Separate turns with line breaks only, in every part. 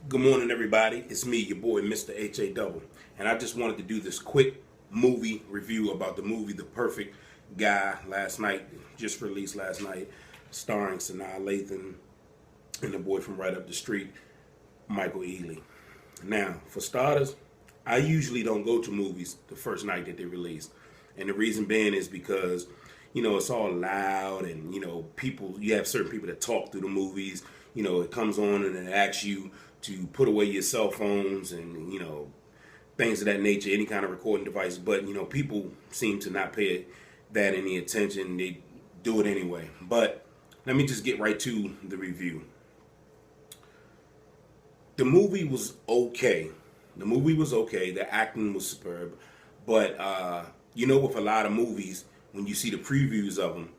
Good morning, everybody. It's me, your boy, Mr. H.A. Double. And I just wanted to do this quick movie review about the movie The Perfect Guy last night, just released last night, starring Sanaa Lathan and the boy from right up the street, Michael Ealy. Now, for starters, I usually don't go to movies the first night that they release. And the reason being is because, it's all loud and, you have certain people that talk through the movies. It comes on and it asks you to put away your cell phones and, things of that nature, any kind of recording device. But, people seem to not pay that any attention. They do it anyway. But let me just get right to the review. The movie was okay. The acting was superb. But, with a lot of movies, when you see the previews of them,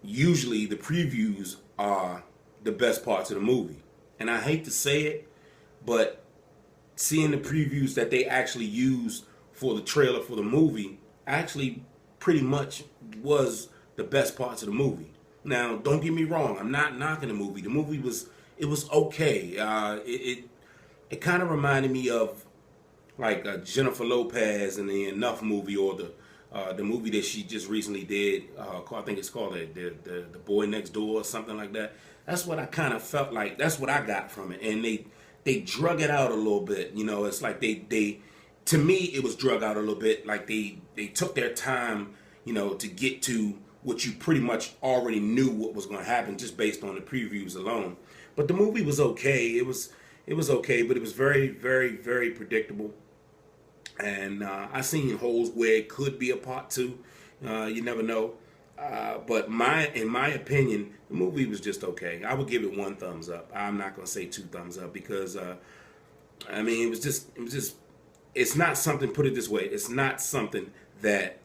usually the previews are the best parts of the movie. And I hate to say it, but seeing the previews that they actually used for the trailer for the movie actually pretty much was the best parts of the movie. Now, don't get me wrong, I'm not knocking the movie. The movie was okay. It kind of reminded me of like Jennifer Lopez in the Enough movie, or the movie that she just recently did. I think it's called the Boy Next Door or something like that. That's what I kind of felt like. That's what I got from it. And they drug it out a little bit. It's like they to me it was drug out a little bit. Like they took their time, to get to what you pretty much already knew what was going to happen just based on the previews alone. But the movie was okay. It was okay, but it was very, very, very predictable. And I seen holes where it could be a part two. You never know. But in my opinion, the movie was just okay. I would give it 1 thumbs up. I'm not gonna say 2 thumbs up because it was just. It's not something. Put it this way, it's not something that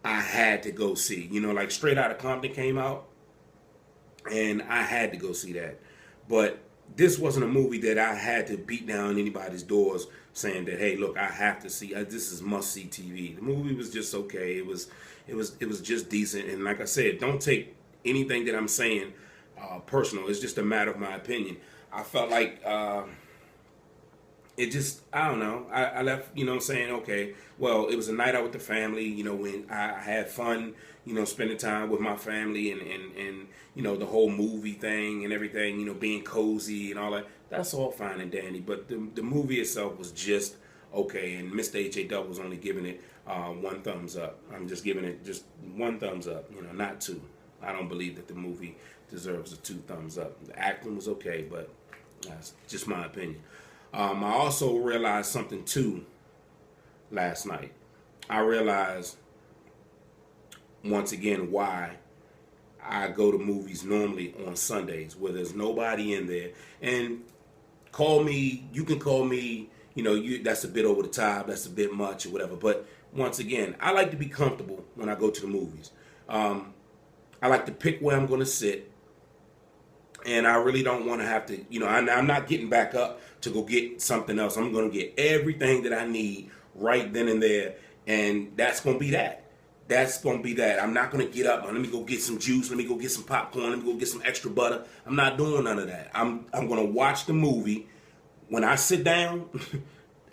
I had to go see. Like Straight Outta Compton came out, and I had to go see that. But this wasn't a movie that I had to beat down anybody's doors saying that, hey, look, I have to see. This is must see TV. The movie was just okay. It was just decent. And like I said, don't take anything that I'm saying personal. It's just a matter of my opinion. I felt like it just, I don't know. I left, saying, okay, well, it was a night out with the family, when I had fun, spending time with my family and the whole movie thing and everything, being cozy and all that. That's all fine and dandy. But the movie itself was just okay. And Mr. H.A. Double was only giving it 1 thumbs up. I'm just giving it just 1 thumbs up, not 2. I don't believe that the movie deserves a 2 thumbs up. The acting was okay, but that's just my opinion. I also realized something too last night. I realized once again why I go to movies normally on Sundays where there's nobody in there. And you can call me, that's a bit over the top, that's a bit much or whatever. But once again, I like to be comfortable when I go to the movies. I like to pick where I'm going to sit. And I really don't want to have to, I'm not getting back up to go get something else. I'm going to get everything that I need right then and there. And that's going to be that. That's going to be that. I'm not going to get up. Let me go get some juice. Let me go get some popcorn. Let me go get some extra butter. I'm not doing none of that. I'm going to watch the movie. When I sit down,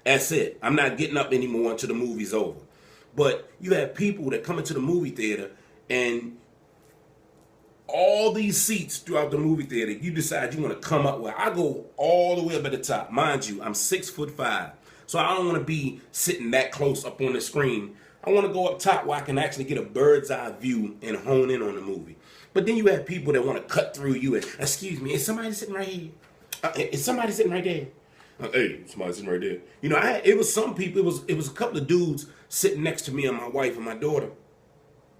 that's it. I'm not getting up anymore until the movie's over. But you have people that come into the movie theater and all these seats throughout the movie theater, you decide you want to come up where I go all the way up at the top. Mind you, I'm 6'5", so I don't want to be sitting that close up on the screen. I want to go up top where I can actually get a bird's eye view and hone in on the movie. But then you have people that want to cut through you and, excuse me, is somebody sitting right here? Is somebody sitting right there? Hey, somebody sitting right there. It was some people. It was a couple of dudes sitting next to me and my wife and my daughter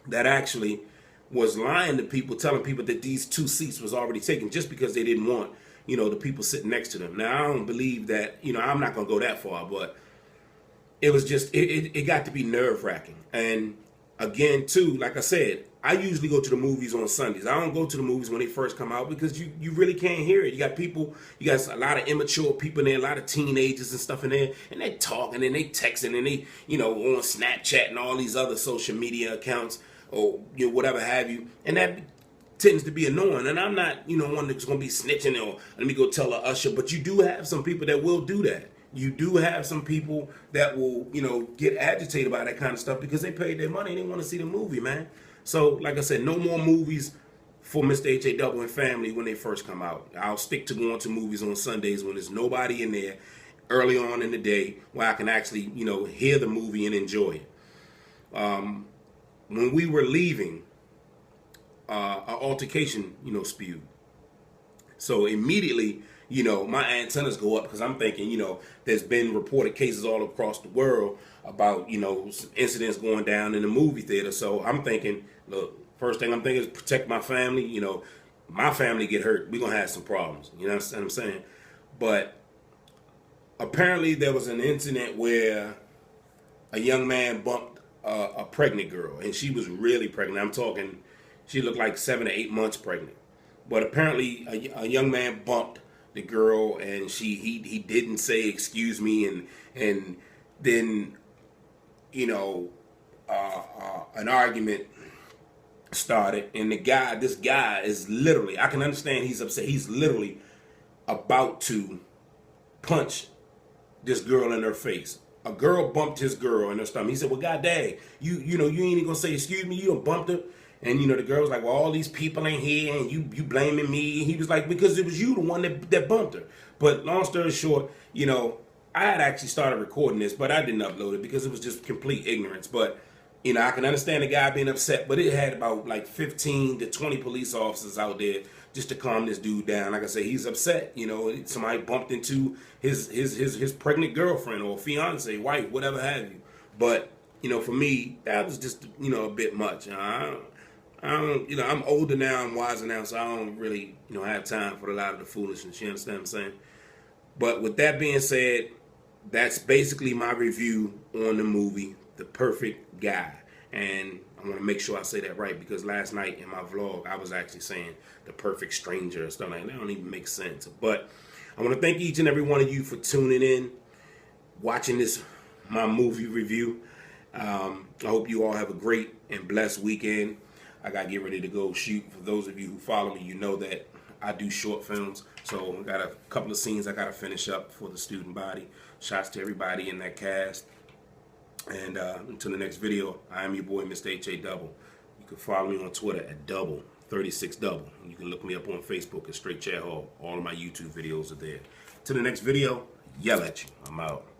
that actually was lying to people, telling people that these 2 seats was already taken just because they didn't want, the people sitting next to them. Now, I don't believe that, I'm not going to go that far, but it was just, it got to be nerve-wracking. And again, too, like I said, I usually go to the movies on Sundays. I don't go to the movies when they first come out because you really can't hear it. You got a lot of immature people in there, a lot of teenagers and stuff in there, and they talking and they texting and they, on Snapchat and all these other social media accounts or whatever have you. And that, tends to be annoying. And I'm not, one that's going to be snitching or let me go tell a usher. But you do have some people that will do that. You do have some people that will, get agitated by that kind of stuff because they paid their money and they want to see the movie, man. So, like I said, no more movies for Mr. H.A. Double and family when they first come out. I'll stick to going to movies on Sundays when there's nobody in there early on in the day where I can actually, hear the movie and enjoy it. When we were leaving, an altercation, spewed. So immediately, my antennas go up because I'm thinking, there's been reported cases all across the world about, incidents going down in the movie theater. So I'm thinking, look, first thing I'm thinking is protect my family. My family get hurt, we're going to have some problems. You know what I'm saying? But apparently there was an incident where a young man bumped a pregnant girl, and she was really pregnant. I'm talking, she looked like 7 to 8 months pregnant. But apparently a young man bumped the girl, and he didn't say excuse me, and then an argument started, and this guy is literally, I can understand he's upset. He's literally about to punch this girl in her face. A girl bumped his girl in her stomach. He said, well, God dang, you ain't even gonna say excuse me, you done bumped her. And the girl was like, well, all these people ain't here and you blaming me. And he was like, because it was you the one that bumped her. But long story short, I had actually started recording this, but I didn't upload it because it was just complete ignorance. But I can understand the guy being upset, but it had about like 15 to 20 police officers out there just to calm this dude down. Like I say, he's upset. Somebody bumped into his pregnant girlfriend or fiance, wife, whatever have you. But for me, that was just a bit much. I don't, I'm older now, I'm wiser now, so I don't really, have time for a lot of the foolishness. You understand what I'm saying? But with that being said, that's basically my review on the movie, The Perfect Guy. And I want to make sure I say that right, because last night in my vlog, I was actually saying The Perfect Stranger or stuff like that. That don't even make sense. But I want to thank each and every one of you for tuning in, watching my movie review. I hope you all have a great and blessed weekend. I got to get ready to go shoot. For those of you who follow me, you know that I do short films. So I got a couple of scenes I got to finish up for the student body. Shouts to everybody in that cast. And until the next video, I am your boy, Mr. H.A. Double. You can follow me on Twitter at Double36Double. You can look me up on Facebook at Straight Chat Hall. All of my YouTube videos are there. Till the next video, yell at you. I'm out.